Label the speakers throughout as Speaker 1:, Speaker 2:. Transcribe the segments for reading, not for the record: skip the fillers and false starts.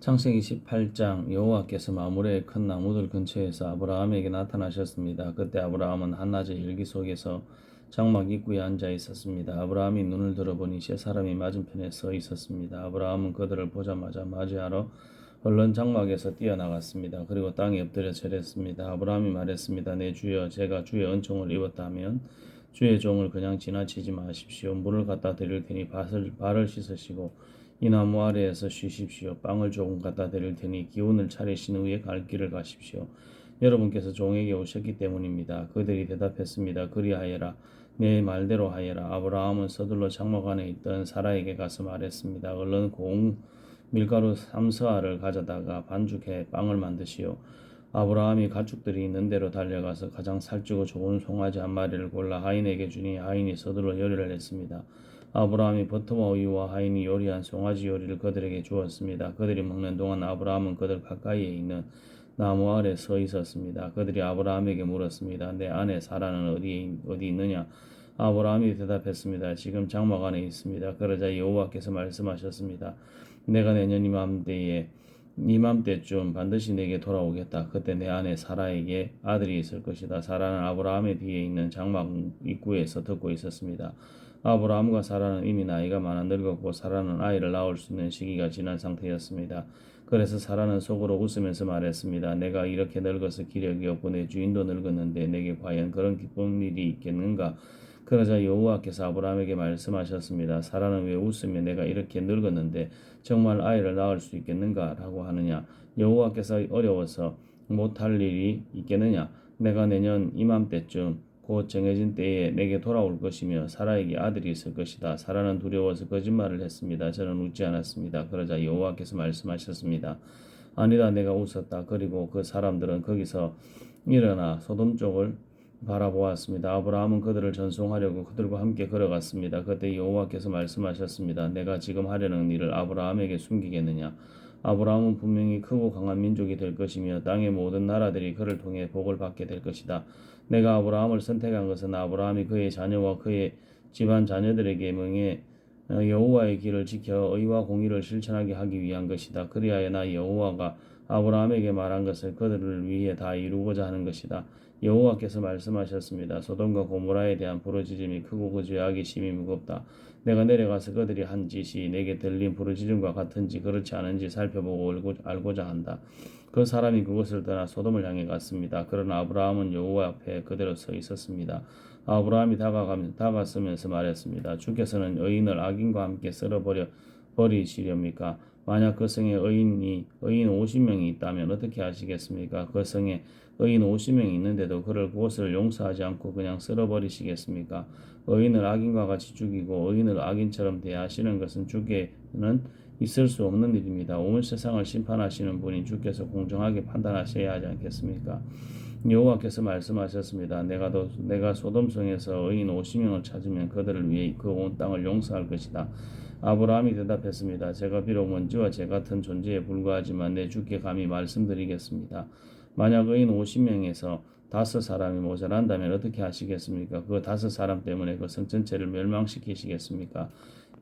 Speaker 1: 창세기 18장 여호와께서 마므레의 큰 나무들 근처에서 아브라함에게 나타나셨습니다. 그때 아브라함은 한낮의 일기 속에서 장막 입구에 앉아 있었습니다. 아브라함이 눈을 들어보니 세 사람이 맞은편에 서 있었습니다. 아브라함은 그들을 보자마자 맞이하러 얼른 장막에서 뛰어나갔습니다. 그리고 땅에 엎드려 절했습니다. 아브라함이 말했습니다. 내 주여, 제가 주의 은총을 입었다면 주의 종을 그냥 지나치지 마십시오. 물을 갖다 드릴 테니 발을 씻으시고 이 나무 아래에서 쉬십시오. 빵을 조금 갖다 드릴 테니 기운을 차리신 후에 갈 길을 가십시오. 여러분께서 종에게 오셨기 때문입니다. 그들이 대답했습니다. 그리하여라. 내 말대로 하여라. 아브라함은 서둘러 장막 안에 있던 사라에게 가서 말했습니다. 얼른 고운 밀가루 3서알을 가져다가 반죽해 빵을 만드시오. 아브라함이 가축들이 있는 데로 달려가서 가장 살찌고 좋은 송아지 한 마리를 골라 하인에게 주니 하인이 서둘러 요리를 했습니다. 아브라함이 버터와 우유와 하인이 요리한 송아지 요리를 그들에게 주었습니다. 그들이 먹는 동안 아브라함은 그들 가까이에 있는 나무 아래 서 있었습니다. 그들이 아브라함에게 물었습니다. 내 아내 사라는 어디 있느냐? 아브라함이 대답했습니다. 지금 장막 안에 있습니다. 그러자 여호와께서 말씀하셨습니다. 내가 내년 이맘때쯤 반드시 내게 돌아오겠다. 그때 내 아내 사라에게 아들이 있을 것이다. 사라는 아브라함의 뒤에 있는 장막 입구에서 듣고 있었습니다. 아브라함과 사라는 이미 나이가 많아 늙었고 사라는 아이를 낳을 수 있는 시기가 지난 상태였습니다. 그래서 사라는 속으로 웃으면서 말했습니다. 내가 이렇게 늙어서 기력이 없고 내 주인도 늙었는데 내게 과연 그런 기쁜 일이 있겠는가? 그러자 여호와께서 아브라함에게 말씀하셨습니다. 사라는 왜 웃으며 내가 이렇게 늙었는데 정말 아이를 낳을 수 있겠는가? 라고 하느냐? 여호와께서 어려워서 못할 일이 있겠느냐? 내가 내년 이맘때쯤 곧 정해진 때에 내게 돌아올 것이며 사라에게 아들이 있을 것이다. 사라는 두려워서 거짓말을 했습니다. 저는 웃지 않았습니다. 그러자 여호와께서 말씀하셨습니다. 아니다, 내가 웃었다. 그리고 그 사람들은 거기서 일어나 소돔 쪽을 바라보았습니다. 아브라함은 그들을 전송하려고 그들과 함께 걸어갔습니다. 그때 여호와께서 말씀하셨습니다. 내가 지금 하려는 일을 아브라함에게 숨기겠느냐? 아브라함은 분명히 크고 강한 민족이 될 것이며 땅의 모든 나라들이 그를 통해 복을 받게 될 것이다. 내가 아브라함을 선택한 것은 아브라함이 그의 자녀와 그의 집안 자녀들에게 명해 여호와의 길을 지켜 의와 공의를 실천하게 하기 위한 것이다. 그리하여 나 여호와가 아브라함에게 말한 것을 그들을 위해 다 이루고자 하는 것이다. 여호와께서 말씀하셨습니다. 소돔과 고모라에 대한 부르짖음이 크고 그 죄악이 심히 무겁다. 내가 내려가서 그들이 한 짓이 내게 들린 부르짖음과 같은지 그렇지 않은지 살펴보고 알고자 한다. 그 사람이 그곳을 떠나 소돔을 향해 갔습니다. 그러나 아브라함은 여호와 앞에 그대로 서 있었습니다. 아브라함이 다가서면서 말했습니다. 주께서는 의인을 악인과 함께 버리시렵니까? 만약 그 성에 의인 50명이 있다면 어떻게 하시겠습니까? 그 성에 의인 50명이 있는데도 그를 그곳을 용서하지 않고 그냥 쓸어버리시겠습니까? 의인을 악인과 같이 죽이고 의인을 악인처럼 대하시는 것은 주께는 있을 수 없는 일입니다. 온 세상을 심판하시는 분인 주께서 공정하게 판단하셔야 하지 않겠습니까? 여호와께서 말씀하셨습니다. 내가 소돔성에서 의인 50명을 찾으면 그들을 위해 그 온 땅을 용서할 것이다. 아브라함이 대답했습니다. 제가 비록 먼지와 재 같은 존재에 불과하지만 내 주께 감히 말씀드리겠습니다. 만약 의인 50명에서 5사람이 모자란다면 어떻게 하시겠습니까? 그 5사람 때문에 그 성 전체를 멸망시키시겠습니까?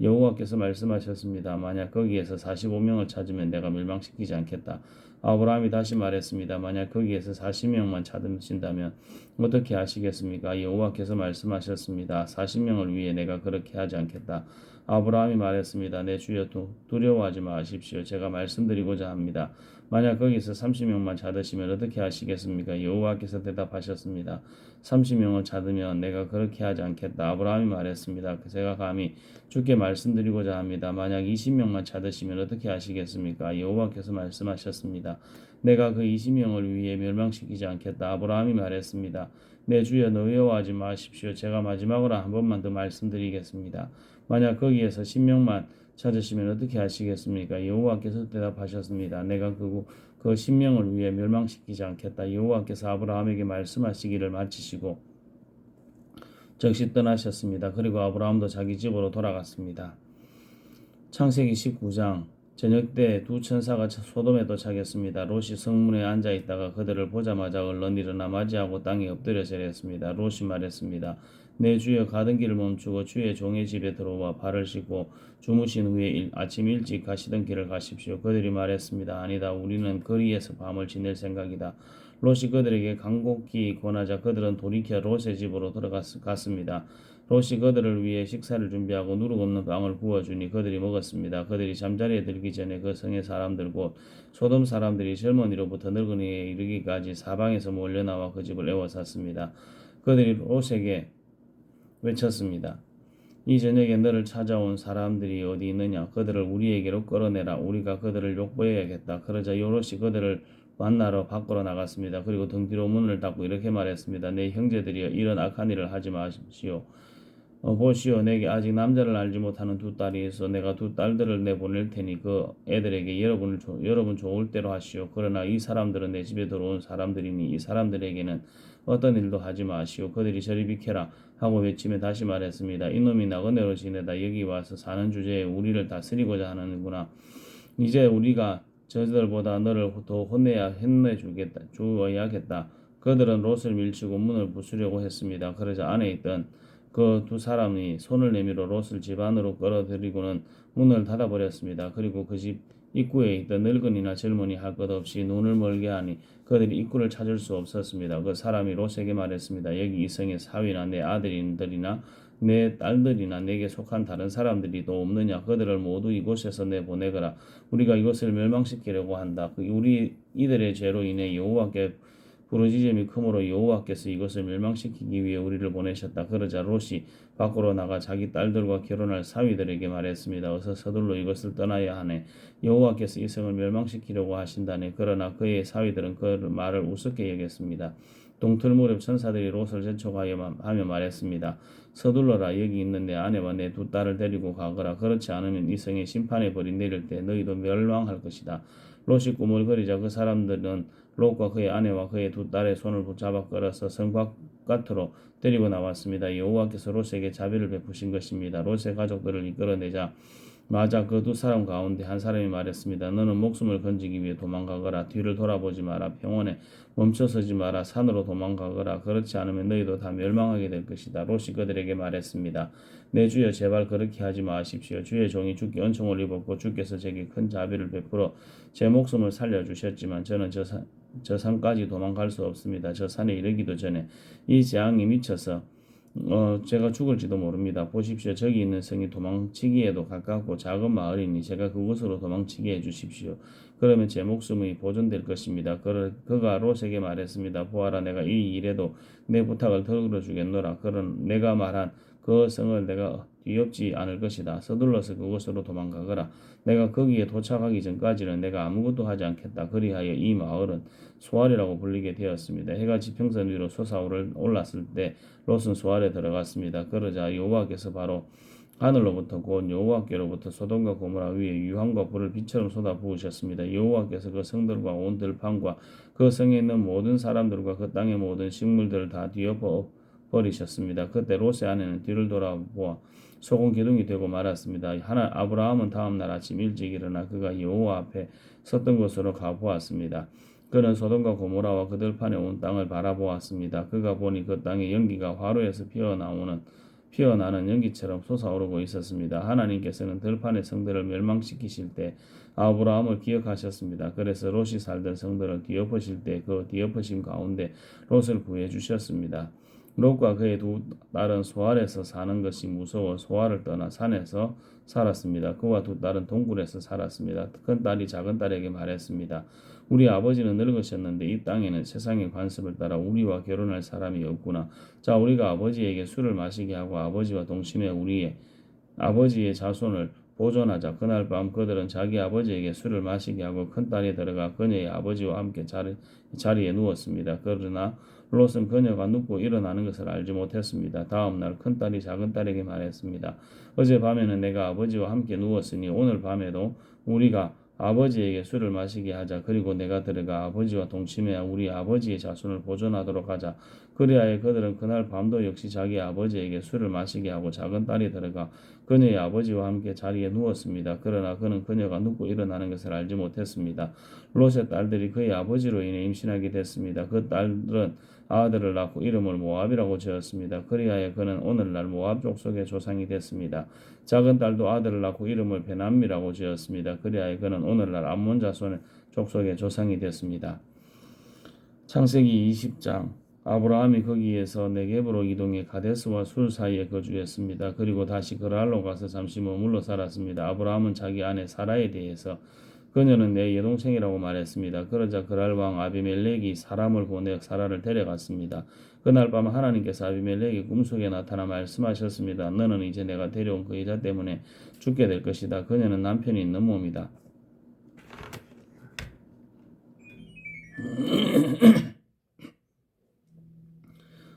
Speaker 1: 여호와께서 말씀하셨습니다. 만약 거기에서 45명을 찾으면 내가 멸망시키지 않겠다. 아브라함이 다시 말했습니다. 만약 거기에서 40명만 찾으신다면 어떻게 하시겠습니까? 여호와께서 말씀하셨습니다. 40명을 위해 내가 그렇게 하지 않겠다. 아브라함이 말했습니다. 내 주여 두려워하지 마십시오. 제가 말씀드리고자 합니다. 만약 거기서 30명만 찾으시면 어떻게 하시겠습니까? 여호와께서 대답하셨습니다. 30명을 찾으면 내가 그렇게 하지 않겠다. 아브라함이 말했습니다. 제가 감히 주께 말씀드리고자 합니다. 만약 20명만 찾으시면 어떻게 하시겠습니까? 여호와께서 말씀하셨습니다. 내가 그 20명을 위해 멸망시키지 않겠다. 아브라함이 말했습니다. 내 주여 노여워하지 마십시오. 제가 마지막으로 한 번만 더 말씀드리겠습니다. 만약 거기에서 10명만 찾으시면 어떻게 하시겠습니까? 여호와께서 대답하셨습니다. 내가 그 10명을 위해 멸망시키지 않겠다. 여호와께서 아브라함에게 말씀하시기를 마치시고 즉시 떠나셨습니다. 그리고 아브라함도 자기 집으로 돌아갔습니다. 창세기 19장 저녁 때 두 천사가 소돔에 도착했습니다. 롯이 성문에 앉아 있다가 그들을 보자마자 얼른 일어나 맞이하고 땅에 엎드려 절했습니다. 롯이 말했습니다. 내 주여 가던 길을 멈추고 주의 종의 집에 들어와 발을 씻고 주무신 후에 아침 일찍 가시던 길을 가십시오. 그들이 말했습니다. 아니다. 우리는 거리에서 밤을 지낼 생각이다. 롯이 그들에게 간곡히 권하자 그들은 돌이켜 롯의 집으로 들어갔습니다. 롯이 그들을 위해 식사를 준비하고 누룩 없는 빵을 구워주니 그들이 먹었습니다. 그들이 잠자리에 들기 전에 그 성의 사람들 곧 소돔 사람들이 젊은이로부터 늙은이에 이르기까지 사방에서 몰려나와 그 집을 에워쌌습니다. 그들이 롯에게 외쳤습니다. 이 저녁에 너를 찾아온 사람들이 어디 있느냐? 그들을 우리에게로 끌어내라. 우리가 그들을 욕보여야겠다. 그러자 롯이 그들을 만나러 밖으로 나갔습니다. 그리고 등 뒤로 문을 닫고 이렇게 말했습니다. 내 형제들이여 이런 악한 일을 하지 마십시오. 보시오 내게 아직 남자를 알지 못하는 두 딸이 있어 내가 두 딸들을 내보낼 테니 그 애들에게 여러분 좋을 대로 하시오. 그러나 이 사람들은 내 집에 들어온 사람들이니 이 사람들에게는 어떤 일도 하지 마시오. 그들이 저리 비켜라 하고 외치며 다시 말했습니다. 이놈이 나그네로 지내다 여기 와서 사는 주제에 우리를 다스리고자 하는구나. 이제 우리가 저들보다 너를 더 주어야겠다. 그들은 롯을 밀치고 문을 부수려고 했습니다. 그러자 안에 있던 그 두 사람이 손을 내밀어 롯을 집 안으로 끌어들이고는 문을 닫아버렸습니다. 그리고 그 집 입구에 있던 늙은이나 젊은이 할 것 없이 눈을 멀게 하니 그들이 입구를 찾을 수 없었습니다. 그 사람이 롯에게 말했습니다. 여기 이 성의 사위나 내 아들들이나 내 딸들이나 내게 속한 다른 사람들이 또 없느냐? 그들을 모두 이곳에서 내보내거라. 우리가 이것을 멸망시키려고 한다. 우리 이들의 죄로 인해 여호와께 부르짖음이 크므로 여호와께서 이것을 멸망시키기 위해 우리를 보내셨다. 그러자 롯이 밖으로 나가 자기 딸들과 결혼할 사위들에게 말했습니다. 어서 서둘러 이것을 떠나야 하네. 여호와께서 이 성을 멸망시키려고 하신다네. 그러나 그의 사위들은 그 말을 우습게 여겼습니다. 동틀 무렵 천사들이 롯을 재촉하여 하며 말했습니다. 서둘러라. 여기 있는 내 아내와 내 두 딸을 데리고 가거라. 그렇지 않으면 이 성의 심판의 벌이 내릴 때 너희도 멸망할 것이다. 롯이 꾸물거리자 그 사람들은 롯과 그의 아내와 그의 두 딸의 손을 붙잡아 끌어서 성 바깥으로 데리고 나왔습니다. 여호와께서 롯에게 자비를 베푸신 것입니다. 롯의 가족들을 이끌어내자 마자 그 두 사람 가운데 한 사람이 말했습니다. 너는 목숨을 건지기 위해 도망가거라. 뒤를 돌아보지 마라. 평원에 멈춰서지 마라. 산으로 도망가거라. 그렇지 않으면 너희도 다 멸망하게 될 것이다. 롯이 그들에게 말했습니다. 내 주여 제발 그렇게 하지 마십시오. 주의 종이 주께 은총을 입었고 주께서 제게 큰 자비를 베풀어 제 목숨을 살려주셨지만 저는 저 산까지 도망갈 수 없습니다. 저 산에 이르기도 전에 이 재앙이 미쳐서 제가 죽을지도 모릅니다. 보십시오. 저기 있는 성이 도망치기에도 가깝고 작은 마을이니 제가 그곳으로 도망치게 해주십시오. 그러면 제 목숨이 보존될 것입니다. 그가 롯에게 말했습니다. 보아라 내가 이 일에도 내 부탁을 들어주겠노라. 그런 내가 말한 그 성을 내가 뒤엎지 않을 것이다. 서둘러서 그곳으로 도망가거라. 내가 거기에 도착하기 전까지는 내가 아무것도 하지 않겠다. 그리하여 이 마을은 소알이라고 불리게 되었습니다. 해가 지평선 위로 솟아올랐을 때 롯은 소알에 들어갔습니다. 그러자 여호와께서 바로 하늘로부터 곧 여호와께로부터 소돔과 고모라 위에 유황과 불을 빛처럼 쏟아 부으셨습니다. 여호와께서 그 성들과 온 들판과 그 성에 있는 모든 사람들과 그 땅의 모든 식물들을 다 뒤엎어 버리셨습니다. 그때 롯의 아내는 뒤를 돌아보아 소금 기둥이 되고 말았습니다. 아브라함은 다음 날 아침 일찍 일어나 그가 여호와 앞에 섰던 곳으로 가보았습니다. 그는 소돔과 고모라와 그 들판에 온 땅을 바라보았습니다. 그가 보니 그 땅에 연기가 화로에서 피어나는 연기처럼 솟아오르고 있었습니다. 하나님께서는 들판의 성들을 멸망시키실 때 아브라함을 기억하셨습니다. 그래서 롯이 살던 성들을 뒤엎으실 때 그 뒤엎으심 가운데 롯을 구해 주셨습니다. 롯과 그의 두 딸은 소알에서 사는 것이 무서워 소알을 떠나 산에서 살았습니다. 그와 두 딸은 동굴에서 살았습니다. 큰 딸이 작은 딸에게 말했습니다. 우리 아버지는 늙으셨는데 이 땅에는 세상의 관습을 따라 우리와 결혼할 사람이 없구나. 자, 우리가 아버지에게 술을 마시게 하고 아버지와 동침해 우리의 아버지의 자손을 보존하자. 그날 밤 그들은 자기 아버지에게 술을 마시게 하고 큰딸이 들어가 그녀의 아버지와 함께 자리에 누웠습니다. 그러나 롯은 그녀가 눕고 일어나는 것을 알지 못했습니다. 다음 날 큰딸이 작은딸에게 말했습니다. 어젯밤에는 내가 아버지와 함께 누웠으니 오늘 밤에도 우리가 아버지에게 술을 마시게 하자. 그리고 내가 들어가 아버지와 동침해 우리 아버지의 자손을 보존하도록 하자. 그리하여 그들은 그날 밤도 역시 자기 아버지에게 술을 마시게 하고 작은 딸이 들어가 그녀의 아버지와 함께 자리에 누웠습니다. 그러나 그는 그녀가 눕고 일어나는 것을 알지 못했습니다. 롯의 딸들이 그의 아버지로 인해 임신하게 됐습니다. 그 딸들은 아들을 낳고 이름을 모압이라고 지었습니다. 그리하여 그는 오늘날 모압 족속의 조상이 됐습니다. 작은 딸도 아들을 낳고 이름을 베남미라고 지었습니다. 그리하여 그는 오늘날 암몬 자손의 족속의 조상이 됐습니다. 창세기 20장 아브라함이 거기에서 네겝으로 이동해 가데스와 술 사이에 거주했습니다. 그리고 다시 그랄로 가서 잠시 머물러 살았습니다. 아브라함은 자기 아내 사라에 대해서 그녀는 내 여동생이라고 말했습니다. 그러자 그랄 왕 아비멜렉이 사람을 보내 사라를 데려갔습니다. 그날 밤 하나님께서 아비멜렉의 꿈속에 나타나 말씀하셨습니다. 너는 이제 내가 데려온 그 여자 때문에 죽게 될 것이다. 그녀는 남편이 있는 몸이다.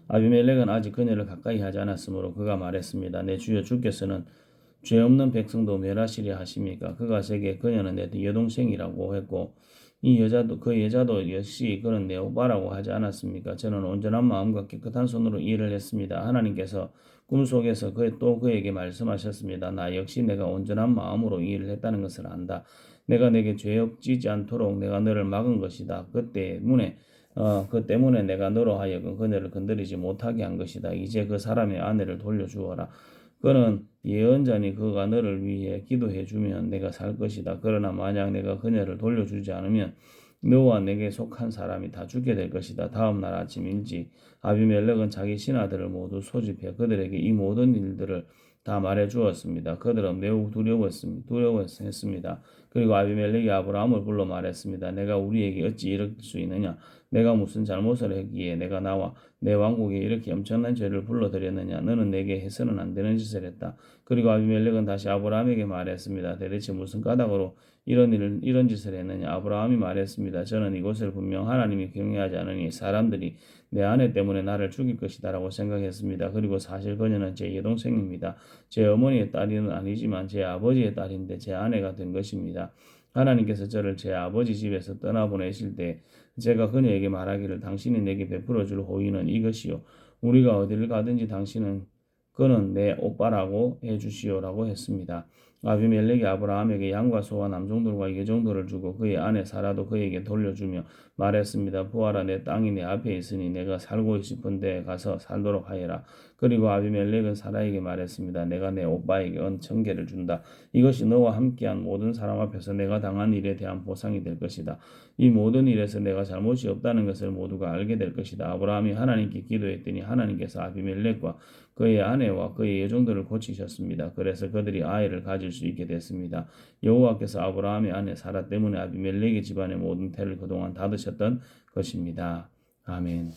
Speaker 1: 아비멜렉은 아직 그녀를 가까이 하지 않았으므로 그가 말했습니다. 내 주여 주께서는 죄 없는 백성도 멸하시려 하십니까? 그가 제게 그녀는 내 여동생이라고 했고 이 여자도 그 여자도 역시 그는 내 오빠라고 하지 않았습니까? 저는 온전한 마음과 깨끗한 손으로 일을 했습니다. 하나님께서 꿈속에서 또 그에게 말씀하셨습니다. 나 역시 내가 온전한 마음으로 일을 했다는 것을 안다. 내가 내게 죄 없지지 않도록 내가 너를 막은 것이다. 그 때문에 내가 너로 하여금 그녀를 건드리지 못하게 한 것이다. 이제 그 사람의 아내를 돌려주어라. 그는 예언자니 그가 너를 위해 기도해 주면 내가 살 것이다. 그러나 만약 내가 그녀를 돌려주지 않으면 너와 내게 속한 사람이 다 죽게 될 것이다. 다음 날 아침 일찍 아비멜렉은 자기 신하들을 모두 소집해 그들에게 이 모든 일들을 다 말해 주었습니다. 그들은 매우 두려워했습니다. 그리고 아비멜렉이 아브라함을 불러 말했습니다. 내가 우리에게 어찌 이럴 수 있느냐? 내가 무슨 잘못을 했기에 내가 나와 내 왕국에 이렇게 엄청난 죄를 불러들였느냐? 너는 내게 해서는 안 되는 짓을 했다. 그리고 아비멜렉은 다시 아브라함에게 말했습니다. 대체 무슨 까닭으로 이런 짓을 했느냐? 아브라함이 말했습니다. 저는 이곳을 분명 하나님이 경외하지 않으니 사람들이 내 아내 때문에 나를 죽일 것이다라고 생각했습니다. 그리고 사실 그녀는 제 여동생입니다. 제 어머니의 딸은 아니지만 제 아버지의 딸인데 제 아내가 된 것입니다. 하나님께서 저를 제 아버지 집에서 떠나보내실 때 제가 그녀에게 말하기를 당신이 내게 베풀어 줄 호의는 이것이요. 우리가 어디를 가든지 그는 내 오빠라고 해주시오라고 했습니다. 아비멜렉이 아브라함에게 양과 소와 남종들과 여종들을 주고 그의 아내 사라도 그에게 돌려주며 말했습니다. 보아라, 내 땅이 내 앞에 있으니 내가 살고 싶은 데에 가서 살도록 하여라. 그리고 아비멜렉은 사라에게 말했습니다. 내가 내 오빠에게 천개를 준다. 이것이 너와 함께한 모든 사람 앞에서 내가 당한 일에 대한 보상이 될 것이다. 이 모든 일에서 내가 잘못이 없다는 것을 모두가 알게 될 것이다. 아브라함이 하나님께 기도했더니 하나님께서 아비멜렉과 그의 아내와 그의 여종들을 고치셨습니다. 그래서 그들이 아이를 가질 수 있게 됐습니다. 여호와께서 아브라함의 아내 사라 때문에 아비멜렉의 집안의 모든 태를 그동안 닫으셨던 것입니다. 아멘.